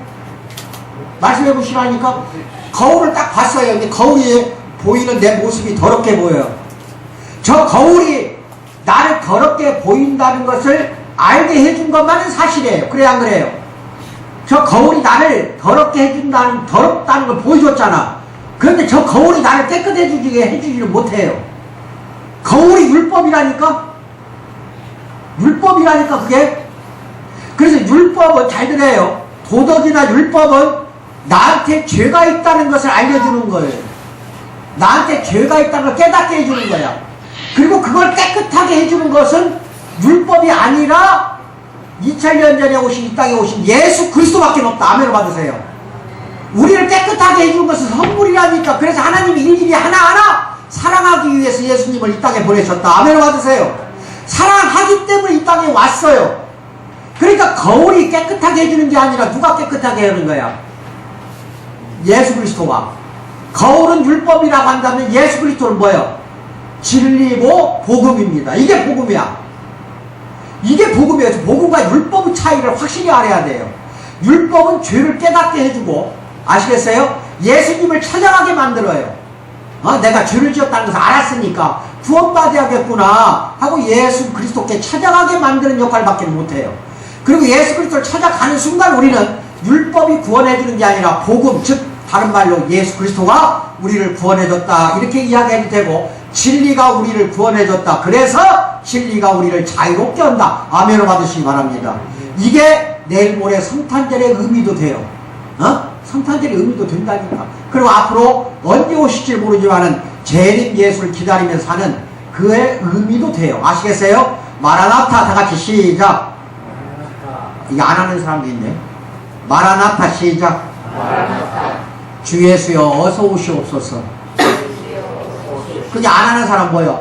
[SPEAKER 1] 말씀해 보시라니까. 거울을 딱 봤어요. 근데 거울에 보이는 내 모습이 더럽게 보여요. 저 거울이 나를 더럽게 보인다는 것을 알게 해준 것만은 사실이에요. 그래, 안 그래요? 저 거울이 나를 더럽게 해준다는, 더럽다는 걸 보여줬잖아. 그런데 저 거울이 나를 깨끗해지게 해주지를 못해요. 거울이 율법이라니까? 율법이라니까, 그게? 그래서 율법은 잘 들어요. 도덕이나 율법은 나한테 죄가 있다는 것을 알려주는 거예요. 나한테 죄가 있다는 걸 깨닫게 해주는 거야. 그리고 그걸 깨끗하게 해주는 것은 율법이 아니라 2000년 전에 오신 이 땅에 오신 예수 그리스도밖에 없다. 아멘을 받으세요. 우리를 깨끗하게 해주는 것은 선물이라니까. 그래서 하나님이 일일이 하나하나 사랑하기 위해서 예수님을 이 땅에 보내셨다. 아멘을 받으세요. 사랑하기 때문에 이 땅에 왔어요. 그러니까 거울이 깨끗하게 해주는 게 아니라 누가 깨끗하게 하는 거야? 예수 그리스도가. 거울은 율법이라고 한다면 예수 그리스도는 뭐예요? 진리고 복음입니다. 이게 복음이야. 이게 복음이에요. 복음과 율법의 차이를 확실히 알아야 돼요. 율법은 죄를 깨닫게 해주고, 아시겠어요? 예수님을 찾아가게 만들어요. 내가 죄를 지었다는 것을 알았으니까 구원받아야겠구나 하고 예수 그리스도께 찾아가게 만드는 역할밖에 못해요. 그리고 예수 그리스도를 찾아가는 순간 우리는 율법이 구원해주는 게 아니라 복음, 즉 다른 말로 예수 그리스도가 우리를 구원해줬다 이렇게 이야기해도 되고, 진리가 우리를 구원해줬다. 그래서 진리가 우리를 자유롭게 한다. 아멘을 받으시기 바랍니다. 이게 내일 모레 성탄절의 의미도 돼요. 성탄절의 의미도 된다니까. 그리고 앞으로 언제 오실지 모르지만은 재림 예수를 기다리면서 사는 그의 의미도 돼요. 아시겠어요? 마라나타. 다 같이 시작. 이게 안 하는 사람도 있네. 마라나타 시작. 마라나타. 주 예수여 어서 오시옵소서. 그게 안 하는 사람 뭐야?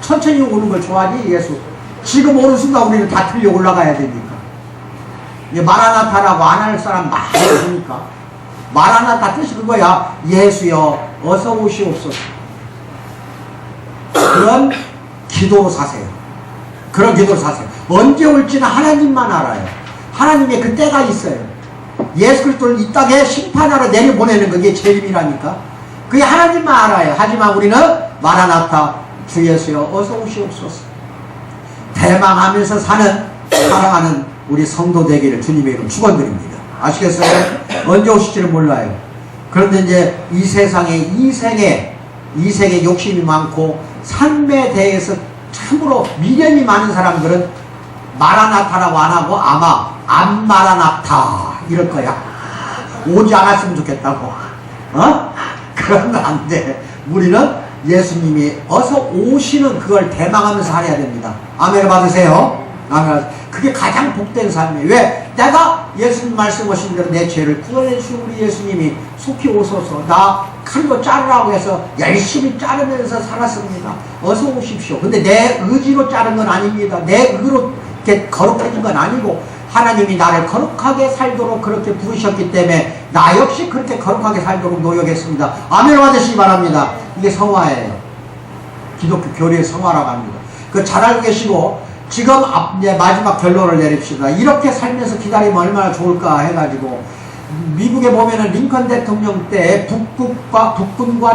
[SPEAKER 1] 천천히 오는 걸 좋아하지 예수. 지금 오는 순간 우리는 다 틀려 올라가야 되니까. 마라나타라고 안 할 사람 많이 있으니까. 마라나타 뜻이 그거야. 예수여 어서 오시옵소서. 그런 기도로 사세요. 그런 기도로 사세요. 언제 올지는 하나님만 알아요. 하나님의 그 때가 있어요. 예수 그리스도를 이 땅에 심판하러 내려보내는 그게 재림이라니까. 그게 하나님만 알아요. 하지만 우리는 마라나타 주 예수여 어서 오시옵소서. 대망하면서 사는 사랑하는 우리 성도 되기를 주님의 이름 축원드립니다. 아시겠어요? 언제 오실지는 몰라요. 그런데 이제 이 세상에 이 생에 욕심이 많고 삶에 대해서 참으로 미련이 많은 사람들은 마라나타라고 안 하고 아마 안 마라나타 이럴 거야. 오지 않았으면 좋겠다고. 그러면 안 돼. 우리는 예수님이 어서 오시는 그걸 대망하면서 살아야 됩니다. 아멘 받으세요. 아멘. 그게 가장 복된 삶이에요. 왜? 내가 예수님 말씀하신 대로 내 죄를 구원해 주신 우리 예수님이 속히 오소서. 나 칼로 자르라고 해서 열심히 자르면서 살았습니다. 어서 오십시오. 근데 내 의지로 자른 건 아닙니다. 내 의로 이렇게 거룩해진 건 아니고 하나님이 나를 거룩하게 살도록 그렇게 부르셨기 때문에 나 역시 그렇게 거룩하게 살도록 노력했습니다. 아멘 받으시기 바랍니다. 이게 성화예요. 기독교 교리의 성화라고 합니다. 그 잘 알고 계시고, 지금 이제 마지막 결론을 내립시다. 이렇게 살면서 기다리면 얼마나 좋을까 해가지고, 미국에 보면은 링컨 대통령 때 북군과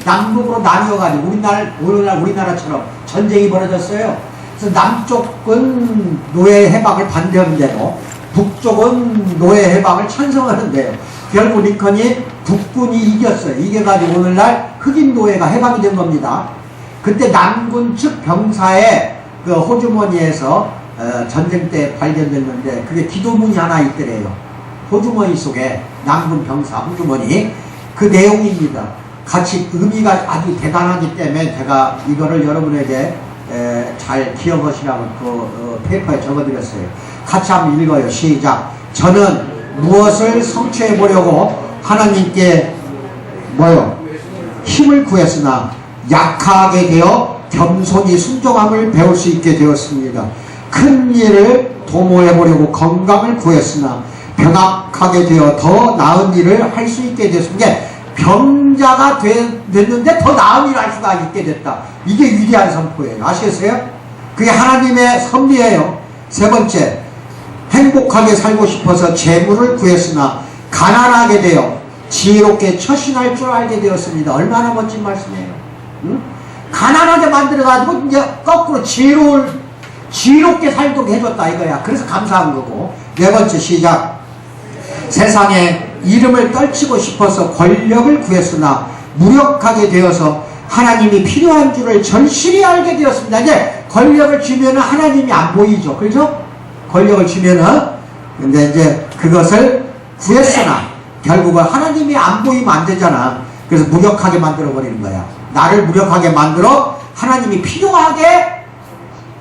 [SPEAKER 1] 남북으로 나뉘어가지고 우리나라처럼 전쟁이 벌어졌어요. 그래서 남쪽은 노예 해방을 반대하는데요, 북쪽은 노예 해방을 찬성하는데요. 결국 링컨이 북군이 이겼어요. 이겨가지고 오늘날 흑인 노예가 해방이 된 겁니다. 그때 남군 측 병사의 그 호주머니에서 전쟁 때 발견됐는데 그게 기도문이 하나 있더래요. 호주머니 속에 남군 병사 호주머니, 그 내용입니다. 같이 의미가 아주 대단하기 때문에 제가 이거를 여러분에게 잘 기억하시라고 페이퍼에 적어드렸어요. 같이 한번 읽어요. 시작. 저는 무엇을 성취해 보려고 하나님께 힘을 구했으나 약하게 되어 겸손히 순종함을 배울 수 있게 되었습니다. 큰 일을 도모해 보려고 건강을 구했으나 병약하게 되어 더 나은 일을 할 수 있게 됐습니다. 병자가 됐는데 더 나은 일을 할 수가 있게 됐다. 이게 위대한 선포예요. 아시겠어요? 그게 하나님의 섭리예요. 세 번째, 행복하게 살고 싶어서 재물을 구했으나 가난하게 되어 지혜롭게 처신할 줄 알게 되었습니다. 얼마나 멋진 말씀이에요. 응? 가난하게 만들어가지고 이제 거꾸로 지혜롭게 살도록 해줬다 이거야. 그래서 감사한 거고. 네 번째, 시작. 세상에 이름을 떨치고 싶어서 권력을 구했으나 무력하게 되어서 하나님이 필요한 줄을 절실히 알게 되었습니다. 이제 권력을 주면은 하나님이 안 보이죠. 그렇죠? 권력을 주면은. 근데 이제 그것을 구했으나 결국은 하나님이 안 보이면 안 되잖아. 그래서 무력하게 만들어 버리는 거야. 나를 무력하게 만들어 하나님이 필요하게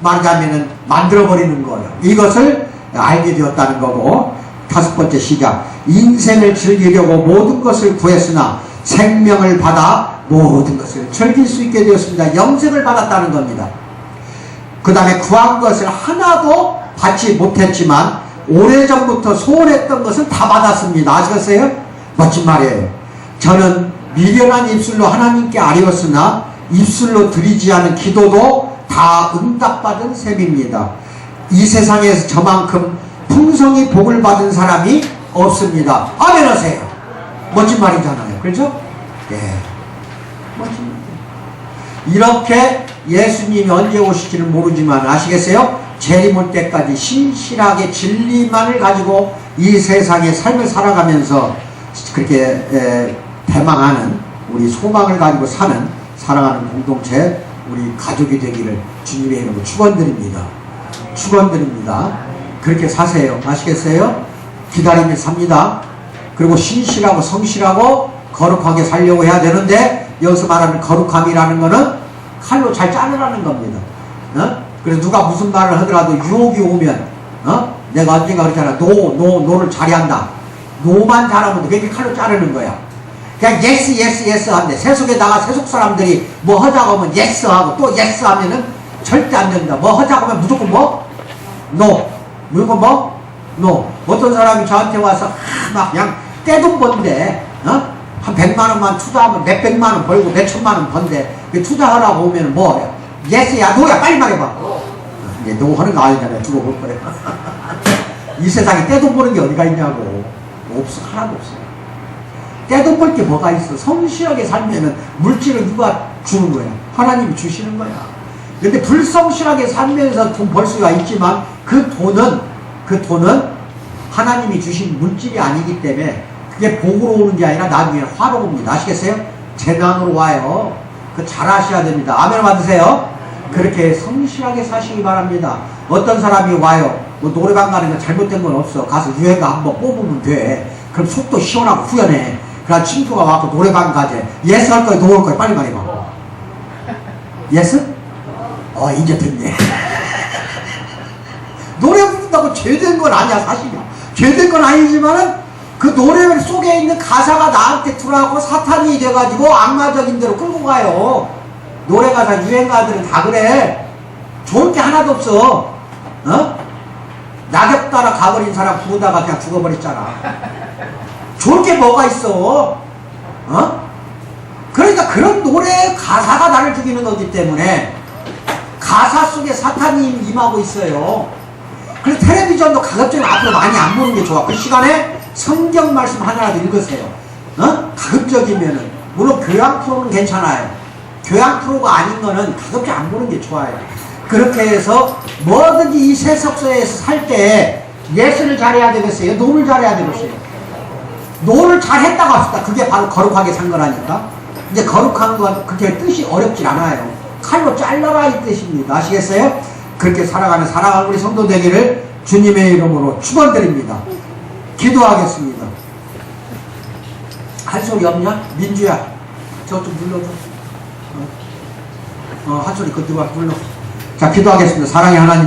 [SPEAKER 1] 말하자면은 만들어 버리는 거예요. 이것을 알게 되었다는 거고. 다섯 번째, 시작. 인생을 즐기려고 모든 것을 구했으나 생명을 받아 모든 것을 즐길 수 있게 되었습니다. 영생을 받았다는 겁니다. 그 다음에 구한 것을 하나도 받지 못했지만 오래전부터 소원했던 것은 다 받았습니다. 아시겠어요? 멋진 말이에요. 저는 미련한 입술로 하나님께 아뢰었으나 입술로 드리지 않은 기도도 다 응답받은 셈입니다. 이 세상에서 저만큼 풍성히 복을 받은 사람이 없습니다. 아멘 하세요. 멋진 말이잖아요. 그렇죠? 예. 멋진 말. 이렇게 예수님이 언제 오실지는 모르지만 아시겠어요? 재림 올 때까지 신실하게 진리만을 가지고 이 세상의 삶을 살아가면서 그렇게 대망하는, 우리 소망을 가지고 사는 사랑하는 공동체, 우리 가족이 되기를 주님의 이름으로 축원드립니다. 축원드립니다. 그렇게 사세요. 아시겠어요? 기다리며 삽니다. 그리고 신실하고 성실하고 거룩하게 살려고 해야 되는데, 여기서 말하는 거룩함이라는 거는 칼로 잘 자르라는 겁니다. 그래서 누가 무슨 말을 하더라도 유혹이 오면, 내가 언젠가 그랬잖아. 노를 잘한다. 노만 잘하면 그게 칼로 자르는 거야. 그냥 예스 한대. 세속에다가 세속 사람들이 뭐 하자고 하면 예스 하고 또 예스 하면은 절대 안 된다. 뭐 하자고 하면 무조건 노. 무조건 노. 어떤 사람이 저한테 와서 막 그냥 떼돈 번데, 한 100만원만 투자하면 몇백만원 벌고 몇천만원 번데, 투자하라고 오면 뭐야? 예스야, 노야, 빨리 말해봐. 이제 노 하는 거 아니잖아요. 죽어볼 거예요. 이 세상에 떼돈 버는 게 어디가 있냐고. 없어. 하나도 없어요. 떼돈 벌 게 뭐가 있어. 성실하게 살면은 물질을 누가 주는 거야? 하나님이 주시는 거야. 근데 불성실하게 살면서 돈 벌 수가 있지만 그 돈은 하나님이 주신 물질이 아니기 때문에 그게 복으로 오는 게 아니라 나중에 화로 옵니다. 아시겠어요? 재난으로 와요. 그 잘 아셔야 됩니다. 아멘 받으세요. 그렇게 성실하게 사시기 바랍니다. 어떤 사람이 와요. 뭐 노래방 가는 거 잘못된 건 없어. 가서 유행가 한번 뽑으면 돼. 그럼 속도 시원하고 후련해. 그러나 친구가 와서 노래방 가재. 예스 할 거야, 노 할 거야? 빨리 말해봐. 예스? 이제 됐네. 노래 부른다고 죄된 건 아니야, 사실이야. 죄된 건 아니지만은 그 노래 속에 있는 가사가 나한테 들어가고 사탄이 돼가지고 악마적인 대로 끌고 가요. 노래 가사 유행가들은 다 그래. 좋은 게 하나도 없어. 낙엽 따라 가버린 사람 부르다가 그냥 죽어버렸잖아. 좋은 게 뭐가 있어? 그러니까 그런 노래 가사가 나를 죽이는 거기 때문에 가사 속에 사탄이 임하고 있어요. 그리고 텔레비전도 가급적이면 앞으로 많이 안 보는 게 좋아. 그 시간에 성경 말씀 하나라도 읽으세요. 가급적이면은. 물론 교양 프로는 괜찮아요. 교양 프로가 아닌 거는 가급적 안 보는 게 좋아요. 그렇게 해서 뭐든지 이 세속사에서 살 때 예술을 잘해야 되겠어요? 노를 잘해야 되겠어요? 노를 잘했다고 합시다. 그게 바로 거룩하게 산 거라니까. 이제 거룩한 건 그렇게 뜻이 어렵질 않아요. 칼로 잘라라 이 뜻입니다. 아시겠어요? 그렇게 살아가는 사랑하는 우리 성도 되기를 주님의 이름으로 축원드립니다. 기도하겠습니다. 할 소리 없냐? 민주야, 저 좀 불러줘. 할 소리 그때 와 불러. 자, 기도하겠습니다. 사랑의 하나님.